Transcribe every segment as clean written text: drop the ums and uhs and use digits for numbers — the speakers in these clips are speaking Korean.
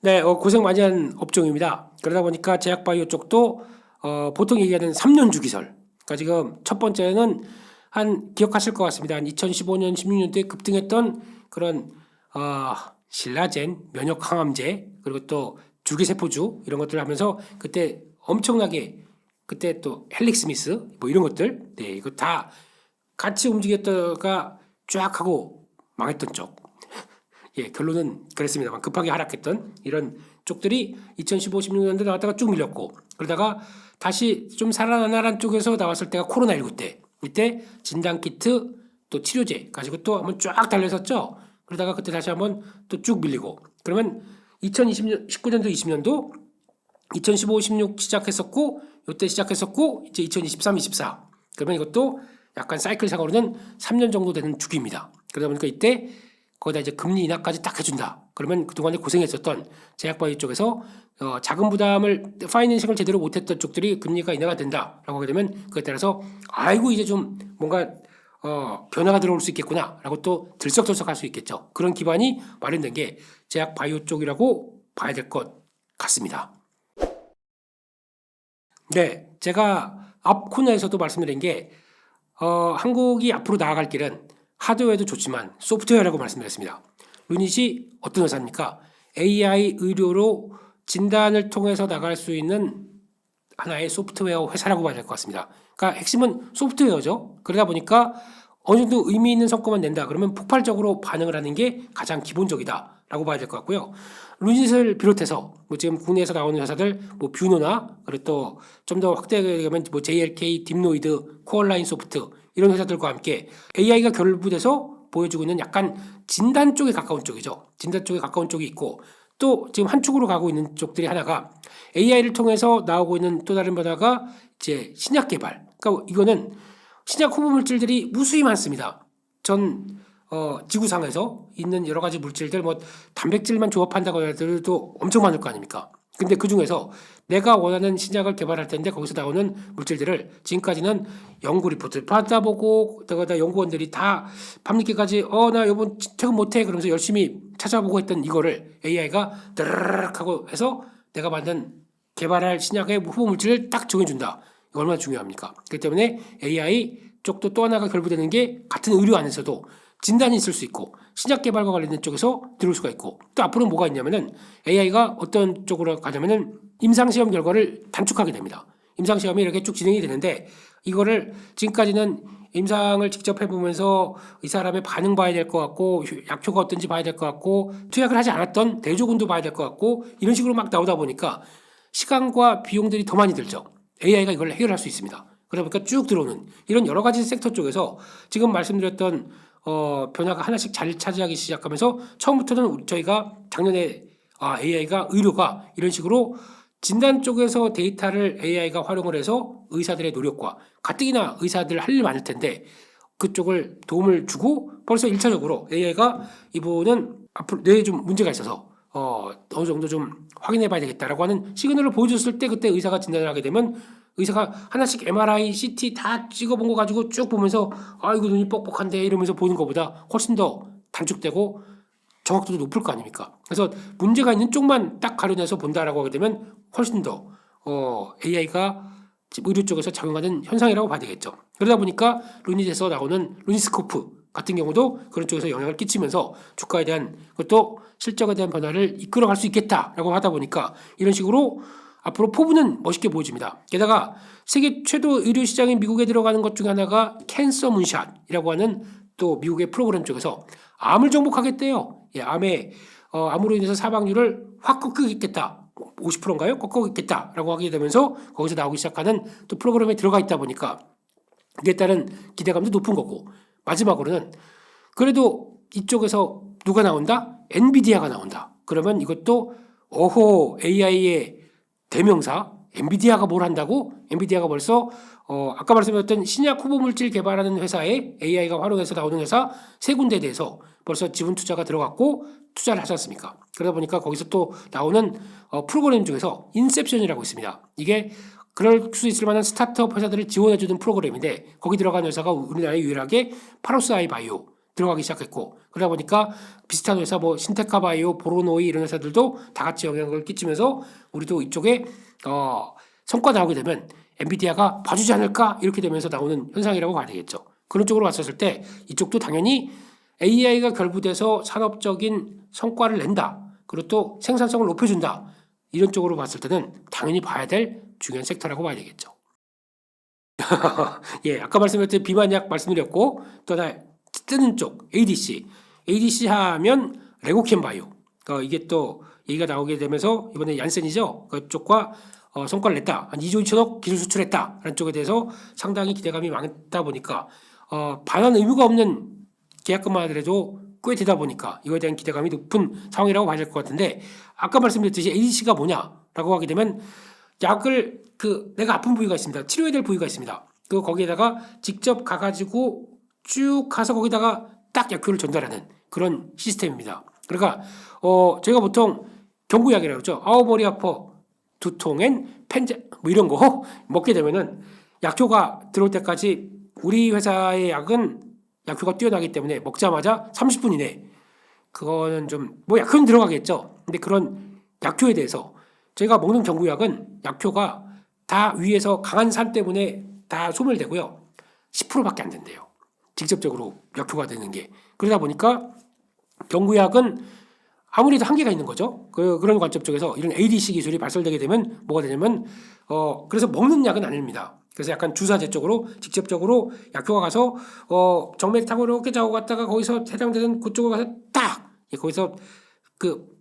네, 고생 많이 한 업종입니다. 그러다 보니까 제약바이오 쪽도 보통 얘기하는 3년 주기설. 그러니까 지금 첫 번째는 기억하실 것 같습니다. 한 2015년, 16년도에 급등했던 그런 신라젠, 면역 항암제, 그리고 또 주기세포주 이런 것들을 하면서 그때 엄청나게 그때 또 헬릭스미스 뭐 이런 것들, 네, 이거 다 같이 움직였다가 쫙 하고 망했던 쪽. 예, 결론은 그랬습니다만 급하게 하락했던 이런 쪽들이 2015, 16년도에 나왔다가 쭉 밀렸고, 그러다가 다시 좀 살아나란 쪽에서 나왔을 때가 코로나19 때, 이때 진단키트 또 치료제 가지고 또 한번 쫙 달렸었죠. 그러다가 그때 다시 한번 또 쭉 밀리고, 그러면 2020년, 19년도, 20년도 2015, 16 시작했었고, 이때 시작했었고, 이제 2023, 24. 그러면 이것도 약간 사이클 상으로는 3년 정도 되는 주기입니다. 그러다 보니까 이때 거기다 이제 금리 인하까지 딱 해준다. 그러면 그동안에 고생했었던 제약바이오 쪽에서 자금 부담을 파이낸싱을 제대로 못했던 쪽들이 금리가 인하가 된다라고 하게 되면 그에 따라서 아이고 이제 좀 뭔가 변화가 들어올 수 있겠구나라고 또 들썩들썩할 수 있겠죠. 그런 기반이 마련된 게 제약바이오 쪽이라고 봐야 될 것 같습니다. 네, 제가 앞 코너에서도 말씀드린 게 한국이 앞으로 나아갈 길은 하드웨어도 좋지만 소프트웨어라고 말씀드렸습니다. 루닛이 어떤 회사입니까? AI 의료로 진단을 통해서 나갈 수 있는 하나의 소프트웨어 회사라고 봐야 될 것 같습니다. 그러니까 핵심은 소프트웨어죠. 그러다 보니까 어느 정도 의미 있는 성과만 낸다. 그러면 폭발적으로 반응을 하는 게 가장 기본적이다라고 봐야 될 것 같고요. 루닛을 비롯해서 뭐 지금 국내에서 나오는 회사들 뭐 뷰노나 그리고 또 좀 더 확대하면 뭐 JLK, 딥노이드, 코얼라인 소프트 이런 회사들과 함께 AI가 결부돼서 보여주고 있는 약간 진단 쪽에 가까운 쪽이죠. 진단 쪽에 가까운 쪽이 있고 또 지금 한 축으로 가고 있는 쪽들이 하나가 AI를 통해서 나오고 있는 또 다른 변화가 이제 신약 개발. 그러니까 이거는 신약 후보 물질들이 무수히 많습니다. 지구상에서 있는 여러 가지 물질들, 뭐 단백질만 조합한다고 해도 엄청 많을 거 아닙니까? 근데 그 중에서 내가 원하는 신약을 개발할 텐데 거기서 나오는 물질들을 지금까지는 연구 리포트 받아보고 그다가 연구원들이 다 밤늦게까지 나 이번 퇴근 못해 그러면서 열심히 찾아보고 했던 이거를 AI가 드르륵 하고 해서 내가 만든 개발할 신약의 후보 물질을 딱 정해준다. 이거 얼마나 중요합니까? 그렇기 때문에 AI 쪽도 또 하나가 결부되는 게 같은 의료 안에서도 진단이 있을 수 있고 신약 개발과 관련된 쪽에서 들어올 수가 있고 또 앞으로 뭐가 있냐면은 AI가 어떤 쪽으로 가냐면은 임상시험 결과를 단축하게 됩니다. 임상시험이 이렇게 쭉 진행이 되는데 이거를 지금까지는 임상을 직접 해보면서 이 사람의 반응 봐야 될 것 같고 약효가 어떤지 봐야 될 것 같고 투약을 하지 않았던 대조군도 봐야 될 것 같고 이런 식으로 막 나오다 보니까 시간과 비용들이 더 많이 들죠. AI가 이걸 해결할 수 있습니다. 그러다 보니까 쭉 들어오는 이런 여러 가지 섹터 쪽에서 지금 말씀드렸던 변화가 하나씩 자리를 차지하기 시작하면서 처음부터는 저희가 작년에 AI가 의료가 이런 식으로 진단 쪽에서 데이터를 AI가 활용을 해서 의사들의 노력과 가뜩이나 의사들 할 일 많을 텐데 그쪽을 도움을 주고 벌써 1차적으로 AI가 이분은 앞으로 뇌에 좀 문제가 있어서 어느 정도 좀 확인해 봐야 되겠다라고 하는 시그널을 보여줬을 때 그때 의사가 진단을 하게 되면 의사가 하나씩 MRI, CT 다 찍어본 거 가지고 쭉 보면서 이거 눈이 뻑뻑한데 이러면서 보는 것보다 훨씬 더 단축되고 정확도도 높을 거 아닙니까? 그래서 문제가 있는 쪽만 딱 가려내서 본다라고 하게 되면 훨씬 더 AI가 의료 쪽에서 작용하는 현상이라고 봐야 되겠죠. 그러다 보니까 루닛에서 나오는 루닛스코프 같은 경우도 그런 쪽에서 영향을 끼치면서 주가에 대한 그것도 실적에 대한 변화를 이끌어갈 수 있겠다라고 하다 보니까 이런 식으로 앞으로 포부는 멋있게 보여집니다. 게다가 세계 최고 의료 시장인 미국에 들어가는 것 중에 하나가 캔서 문샷이라고 하는 또 미국의 프로그램 쪽에서 암을 정복하겠대요. 예, 암으로 인해서 사망률을 확 꺾겠다. 50%인가요? 꺾겠다라고 하게 되면서 거기서 나오기 시작하는 또 프로그램에 들어가 있다 보니까 그에 따른 기대감도 높은 거고 마지막으로는 그래도 이쪽에서 누가 나온다? 엔비디아가 나온다. 그러면 이것도 AI의 대명사 엔비디아가 뭘 한다고? 엔비디아가 벌써 아까 말씀드렸던 신약 후보 물질 개발하는 회사에 AI가 활용해서 나오는 회사 세 군데에 대해서 벌써 지분 투자가 들어갔고 투자를 하지 않습니까? 그러다 보니까 거기서 또 나오는 프로그램 중에서 인셉션이라고 있습니다. 이게 그럴 수 있을 만한 스타트업 회사들을 지원해주는 프로그램인데 거기 들어간 회사가 우리나라에 유일하게 파로스 아이 바이오 들어가기 시작했고 그러다 보니까 비슷한 회사 뭐 신테카바이오, 보로노이 이런 회사들도 다 같이 영향을 끼치면서 우리도 이쪽에 성과 나오게 되면 엔비디아가 봐주지 않을까 이렇게 되면서 나오는 현상이라고 봐야 되겠죠. 그런 쪽으로 봤었을 때 이쪽도 당연히 AI가 결부돼서 산업적인 성과를 낸다. 그리고 또 생산성을 높여준다. 이런 쪽으로 봤을 때는 당연히 봐야 될 중요한 섹터라고 봐야 되겠죠. 예, 아까 말씀드렸듯이 비만약 말씀드렸고 또 하나 뜨는 쪽 ADC. ADC 하면 레고캠바이오. 이게 또 얘기가 나오게 되면서 이번에 얀센이죠. 그쪽과 성과를 냈다. 한 2조 2천억 기술 수출했다. 라는 쪽에 대해서 상당히 기대감이 많다 보니까 반환 의무가 없는 계약금만 하더라도 꽤 되다 보니까 이거에 대한 기대감이 높은 상황이라고 봐야 될 것 같은데 아까 말씀드렸듯이 ADC가 뭐냐라고 하게 되면 약을 내가 아픈 부위가 있습니다. 치료해야 될 부위가 있습니다. 거기에다가 직접 가가지고 쭉 가서 거기다가 딱 약효를 전달하는 그런 시스템입니다. 그러니까 저희가 보통 경구약이라고 그러죠. 아우 머리 아파 두통엔 펜제 뭐 이런 거 먹게 되면은 약효가 들어올 때까지 우리 회사의 약은 약효가 뛰어나기 때문에 먹자마자 30분 이내 그거는 좀 뭐 약효는 들어가겠죠. 근데 그런 약효에 대해서 저희가 먹는 경구약은 약효가 다 위에서 강한 산 때문에 다 소멸되고요. 10%밖에 안 된대요. 직접적으로 약효가 되는 게. 그러다 보니까 경구약은 아무래도 한계가 있는 거죠. 그런 관점 쪽에서 이런 ADC 기술이 발달되게 되면 뭐가 되냐면 그래서 먹는 약은 아닙니다. 그래서 약간 주사제 쪽으로 직접적으로 약효가 가서 정맥 타고 이렇게 자고 갔다가 거기서 해당되는 그쪽으로 가서 딱 거기서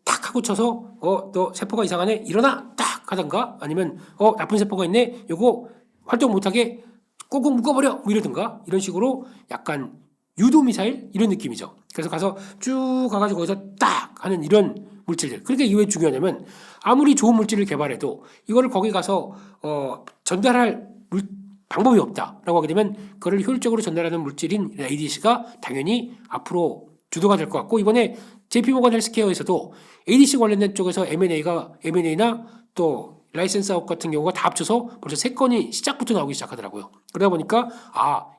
탁 하고 쳐서 너 세포가 이상하네 일어나 딱 하던가 아니면 나쁜 세포가 있네 요거 활동 못하게 꽁꽁 묶어버려 뭐 이러든가 이런 식으로 약간 유도 미사일 이런 느낌이죠. 그래서 가서 쭉 가가지고 거기서 딱 하는 이런 물질들. 그러니까 이게 왜 중요하냐면 아무리 좋은 물질을 개발해도 이거를 거기 가서 전달할 방법이 없다라고 하게 되면 그걸 효율적으로 전달하는 물질인 ADC가 당연히 앞으로 주도가 될 것 같고 이번에 JP모건 헬스케어에서도 ADC 관련된 쪽에서 M&A나 또 라이센스 아웃 같은 경우가 다 합쳐서 벌써 3건이 시작부터 나오기 시작하더라고요. 그러다 보니까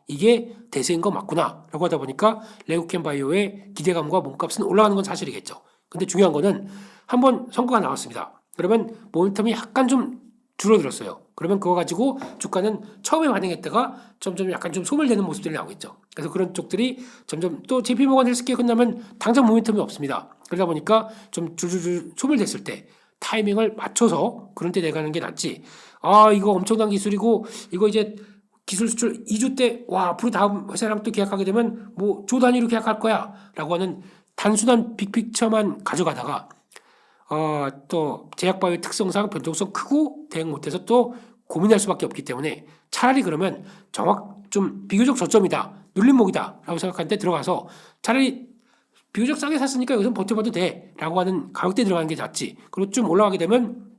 이게 대세인 거 맞구나 라고 하다 보니까 레고캠바이오의 기대감과 몸값은 올라가는 건 사실이겠죠. 근데 중요한 거는 한번 성과가 나왔습니다. 그러면 모멘텀이 약간 좀 줄어들었어요. 그러면 그거 가지고 주가는 처음에 반응했다가 점점 약간 좀 소멸되는 모습들이 나오겠죠. 그래서 그런 쪽들이 점점 또 JP모건 헬스케어 끝나면 당장 모멘텀이 없습니다. 그러다 보니까 좀 줄줄줄 소멸됐을 때 타이밍을 맞춰서 그런 때 내가는 게 낫지. 이거 엄청난 기술이고 이거 이제 기술 수출 2주 때 앞으로 다음 회사랑 또 계약하게 되면 뭐 조 단위로 계약할 거야 라고 하는 단순한 빅픽처만 가져가다가 또 제약바이오의 특성상 변동성 크고 대응 못해서 또 고민할 수밖에 없기 때문에 차라리 그러면 좀 비교적 저점이다 눌림목이다 라고 생각하는데 들어가서 차라리 비교적 싸게 샀으니까 여기서 버텨봐도 돼 라고 하는 가격대에 들어가는 게 낫지. 그리고 좀 올라가게 되면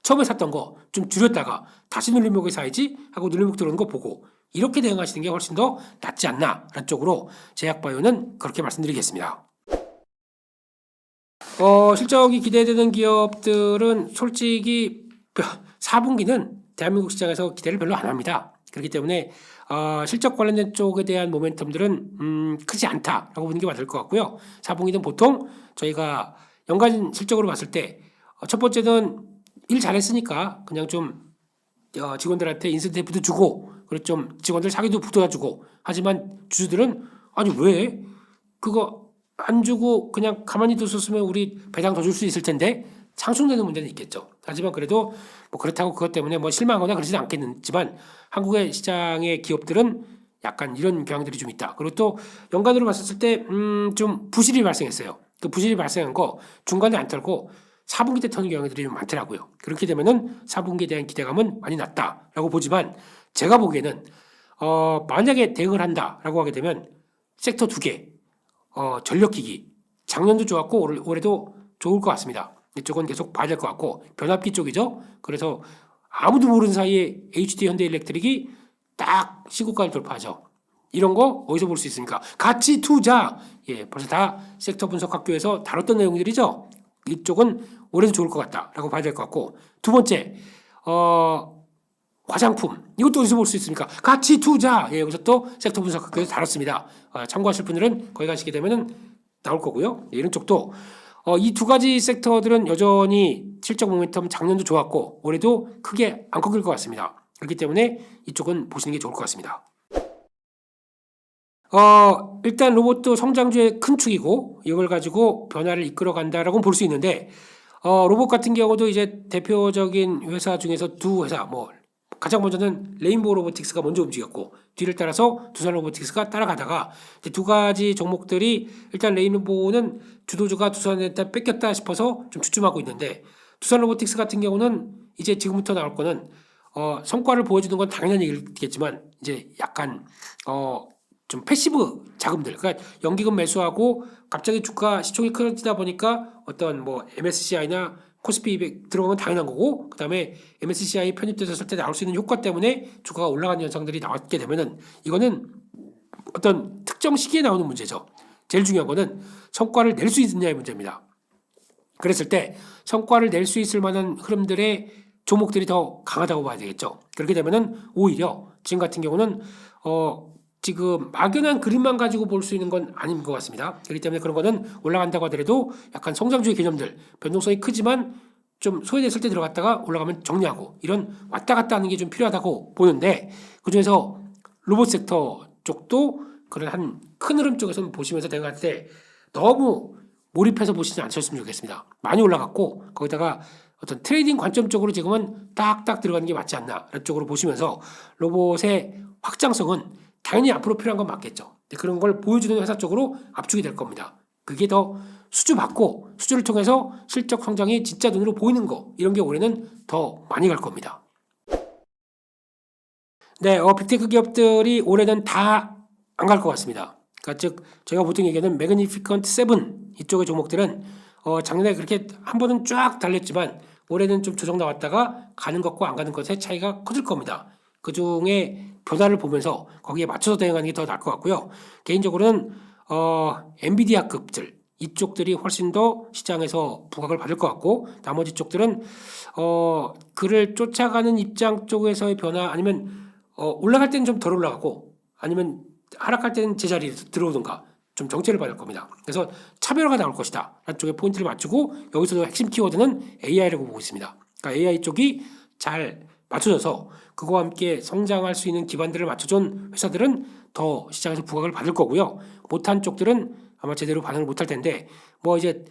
처음에 샀던 거 좀 줄였다가 다시 눌림목에 사야지 하고 눌림목 들어오는 거 보고 이렇게 대응하시는 게 훨씬 더 낫지 않나 라는 쪽으로 제약바이오는 그렇게 말씀드리겠습니다. 실적이 기대되는 기업들은 솔직히 4분기는 대한민국 시장에서 기대를 별로 안 합니다. 그렇기 때문에 실적 관련된 쪽에 대한 모멘텀들은 크지 않다라고 보는 게 맞을 것 같고요. 4분기는 보통 저희가 연간 실적으로 봤을 때 첫 번째는 일 잘했으니까 그냥 좀 직원들한테 인센티브도 주고 그리고 좀 직원들 사기도 붙어주고 하지만 주주들은 아니 왜 그거 안 주고 그냥 가만히 뒀었으면 우리 배당 더 줄 수 있을 텐데 상충되는 문제는 있겠죠. 하지만 그래도 뭐 그렇다고 그것 때문에 뭐 실망하거나 그러지는 않겠지만 한국의 시장의 기업들은 약간 이런 경향들이 좀 있다. 그리고 또 연간으로 봤을 때 좀 부실이 발생했어요. 그 부실이 발생한 거 중간에 안 털고 4분기 때 터는 경향들이 좀 많더라고요. 그렇게 되면은 4분기에 대한 기대감은 많이 낮다라고 보지만 제가 보기에는 만약에 대응을 한다라고 하게 되면 섹터 2개 전력기기 작년도 좋았고 올해도 좋을 것 같습니다. 이쪽은 계속 봐야 될 것 같고 변압기 쪽이죠. 그래서 아무도 모르는 사이에 HD 현대일렉트릭이 딱 시고가를 돌파하죠. 이런 거 어디서 볼 수 있습니까? 가치 투자 벌써 다 섹터 분석 학교에서 다뤘던 내용들이죠. 이쪽은 올해도 좋을 것 같다라고 봐야 될 것 같고 두 번째 화장품 이것도 어디서 볼 수 있습니까? 가치 투자 예, 여기서 또 섹터 분석학교에서 다뤘습니다. 참고하실 분들은 거기 가시게 되면은 나올 거고요. 예, 이런 쪽도 이 두 가지 섹터들은 여전히 실적 모멘텀 작년도 좋았고 올해도 크게 안 꺾일 것 같습니다. 그렇기 때문에 이쪽은 보시는 게 좋을 것 같습니다. 일단 로봇도 성장주의 큰 축이고 이걸 가지고 변화를 이끌어 간다라고 볼 수 있는데 로봇 같은 경우도 이제 대표적인 회사 중에서 두 회사 가장 먼저는 레인보우 로보틱스가 먼저 움직였고 뒤를 따라서 두산 로보틱스가 따라가다가 이제 두 가지 종목들이 일단 레인보우는 주도주가 두산한테 뺏겼다 싶어서 좀 주춤하고 있는데 두산 로보틱스 같은 경우는 이제 지금부터 나올 거는 성과를 보여주는 건 당연한 얘기겠지만 이제 약간 좀 패시브 자금들, 그러니까 연기금 매수하고 갑자기 주가 시총이 커지다 보니까 어떤 MSCI나 코스피 200 들어가면 당연한 거고, 그 다음에 MSCI 편입됐을 때 나올 수 있는 효과 때문에 주가가 올라가는 현상들이 나왔게 되면은 이거는 어떤 특정 시기에 나오는 문제죠. 제일 중요한 거는 성과를 낼 수 있느냐의 문제입니다. 그랬을 때 성과를 낼 수 있을 만한 흐름들의 종목들이 더 강하다고 봐야 되겠죠. 그렇게 되면은 오히려 지금 같은 경우는 지금 막연한 그림만 가지고 볼 수 있는 건 아닌 것 같습니다. 그렇기 때문에 그런 거는 올라간다고 하더라도 약간 성장주의 개념들, 변동성이 크지만 좀 소외됐을 때 들어갔다가 올라가면 정리하고 이런 왔다 갔다 하는 게 좀 필요하다고 보는데 그중에서 로봇 섹터 쪽도 그런 한 큰 흐름 쪽에서 보시면서 내가 할 때 너무 몰입해서 보시지 않으셨으면 좋겠습니다. 많이 올라갔고 거기다가 어떤 트레이딩 관점적으로 지금은 딱딱 들어가는 게 맞지 않나 이런 쪽으로 보시면서 로봇의 확장성은 당연히 앞으로 필요한 건 맞겠죠. 그런 걸 보여주는 회사 쪽으로 압축이 될 겁니다. 그게 더 수주받고 수주를 통해서 실적 성장이 진짜 눈으로 보이는 거 이런 게 올해는 더 많이 갈 겁니다. 네, 빅테크 기업들이 올해는 다 안 갈 것 같습니다. 그러니까 즉 제가 보통 얘기하는 매그니피컨트 7 이쪽의 종목들은 작년에 그렇게 한 번은 쫙 달렸지만 올해는 좀 조정 나왔다가 가는 것과 안 가는 것의 차이가 커질 겁니다. 그 중에 변화를 보면서 거기에 맞춰서 대응하는 게 더 나을 것 같고요. 개인적으로는 엔비디아급들 이쪽들이 훨씬 더 시장에서 부각을 받을 것 같고 나머지 쪽들은 그를 쫓아가는 입장 쪽에서의 변화 아니면 올라갈 때는 좀 덜 올라가고 아니면 하락할 때는 제자리에 들어오든가 좀 정체를 받을 겁니다. 그래서 차별화가 나올 것이다. 한쪽에 포인트를 맞추고 여기서도 핵심 키워드는 AI라고 보고 있습니다. 그러니까 AI 쪽이 잘 맞춰져서 그거와 함께 성장할 수 있는 기반들을 맞춰준 회사들은 더 시장에서 부각을 받을 거고요. 못한 쪽들은 아마 제대로 반응을 못할 텐데 이제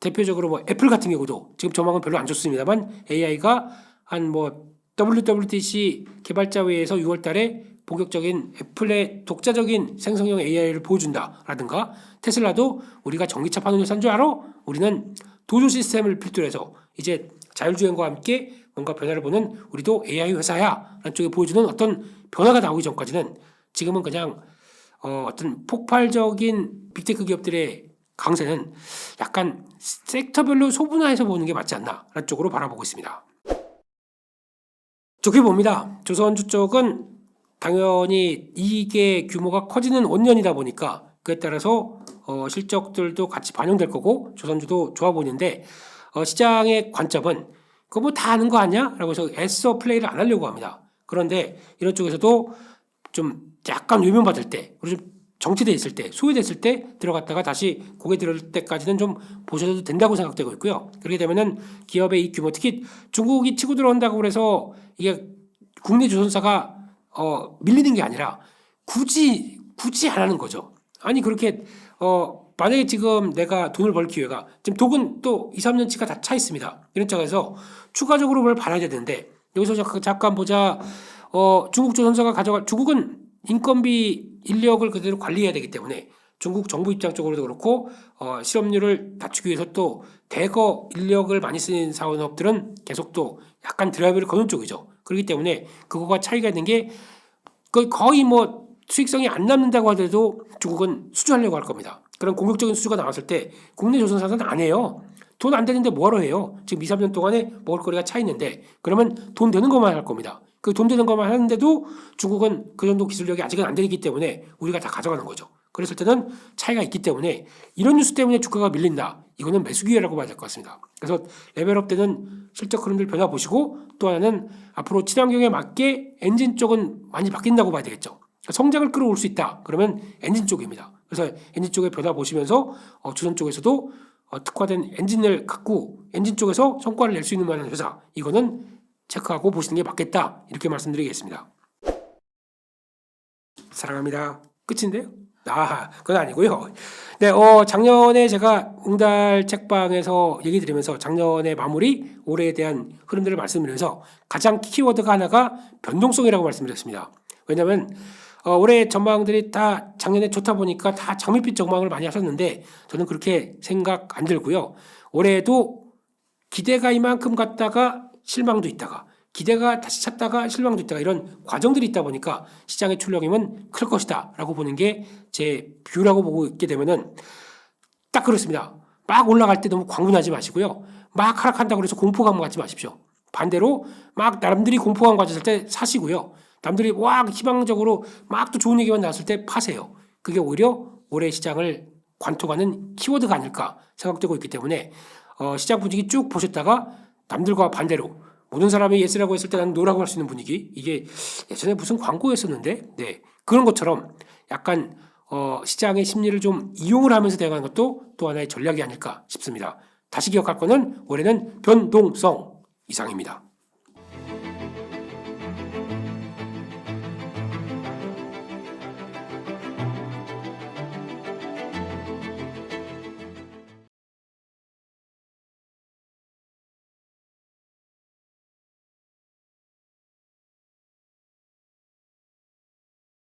대표적으로 애플 같은 경우도 지금 전망은 별로 안 좋습니다만 AI가 한 WWDC 개발자회의에서 6월 달에 본격적인 애플의 독자적인 생성형 AI를 보여준다라든가 테슬라도 우리가 전기차 파는 회사인 줄 알아? 우리는 도조 시스템을 필두로 해서 이제 자율주행과 함께 뭔가 변화를 보는 우리도 AI 회사야 라는 쪽에 보여주는 어떤 변화가 나오기 전까지는 지금은 그냥 어떤 폭발적인 빅테크 기업들의 강세는 약간 섹터별로 소분화해서 보는 게 맞지 않나 라는 쪽으로 바라보고 있습니다. 좋게 봅니다. 조선주 쪽은 당연히 이익의 규모가 커지는 원년이다 보니까 그에 따라서 실적들도 같이 반영될 거고 조선주도 좋아 보이는데 시장의 관점은 그거 다 아는 거 아니야? 라고 해서 애써 플레이를 안 하려고 합니다. 그런데 이런 쪽에서도 좀 약간 외면받을 때 그리고 좀 정체돼 있을 때 소외됐을 때 들어갔다가 다시 고개 들을 때까지는 좀 보셔도 된다고 생각되고 있고요. 그렇게 되면은 기업의 이익 규모 특히 중국이 치고 들어온다고 그래서 이게 국내 조선사가 밀리는 게 아니라 굳이 안 하는 거죠. 아니 그렇게 만약에 지금 내가 돈을 벌 기회가 지금 독은 또 2, 3년치가 다 차 있습니다. 이런 쪽에서 추가적으로 뭘 받아야 되는데 여기서 잠깐 보자. 중국 조선사가 중국은 인건비 인력을 그대로 관리해야 되기 때문에 중국 정부 입장 쪽으로도 그렇고 실업률을 낮추기 위해서 또 대거 인력을 많이 쓰는 산업들은 계속 또 약간 드라이브를 거는 쪽이죠. 그렇기 때문에 그거가 차이가 있는 게 거의 수익성이 안 남는다고 하더라도 중국은 수주하려고 할 겁니다. 그런 공격적인 수주가 나왔을 때 국내 조선사는 안 해요. 돈 안 되는데 뭐하러 해요? 지금 2, 3년 동안에 먹을거리가 차 있는데 그러면 돈 되는 것만 할 겁니다. 그 돈 되는 것만 하는데도 중국은 그 정도 기술력이 아직은 안 되기 때문에 우리가 다 가져가는 거죠. 그랬을 때는 차이가 있기 때문에 이런 뉴스 때문에 주가가 밀린다. 이거는 매수 기회라고 봐야 될 것 같습니다. 그래서 레벨업 때는 실적 흐름들 변화 보시고 또 하나는 앞으로 친환경에 맞게 엔진 쪽은 많이 바뀐다고 봐야 되겠죠. 성장을 끌어올 수 있다. 그러면 엔진 쪽입니다. 그래서 엔진 쪽에 변화 보시면서 주선 쪽에서도 특화된 엔진을 갖고 엔진 쪽에서 성과를 낼 수 있는 만한 회사 이거는 체크하고 보시는 게 맞겠다. 이렇게 말씀드리겠습니다. 사랑합니다. 끝인데요? 그건 아니고요. 네, 작년에 제가 웅달 책방에서 얘기 드리면서 작년의 마무리, 올해에 대한 흐름들을 말씀드리면서 가장 키워드가 하나가 변동성이라고 말씀드렸습니다. 왜냐하면 올해 전망들이 다 작년에 좋다 보니까 다 장밋빛 전망을 많이 하셨는데 저는 그렇게 생각 안 들고요. 올해에도 기대가 이만큼 갔다가 실망도 있다가 기대가 다시 찼다가 실망도 있다가 이런 과정들이 있다 보니까 시장의 출렁임은 클 것이다 라고 보는 게 제 뷰라고 보고 있게 되면은 딱 그렇습니다. 막 올라갈 때 너무 광분하지 마시고요. 막 하락한다고 해서 공포감 갖지 마십시오. 반대로 막 남들이 공포감 가졌을 때 사시고요. 남들이 막 희망적으로 막 또 좋은 얘기만 나왔을 때 파세요. 그게 오히려 올해 시장을 관통하는 키워드가 아닐까 생각되고 있기 때문에 시장 분위기 쭉 보셨다가 남들과 반대로 모든 사람이 예스라고 했을 때 나는 노라고 할 수 있는 분위기 이게 예전에 무슨 광고였었는데 네 그런 것처럼 약간 시장의 심리를 좀 이용을 하면서 대응하는 것도 또 하나의 전략이 아닐까 싶습니다. 다시 기억할 거는 올해는 변동성 이상입니다.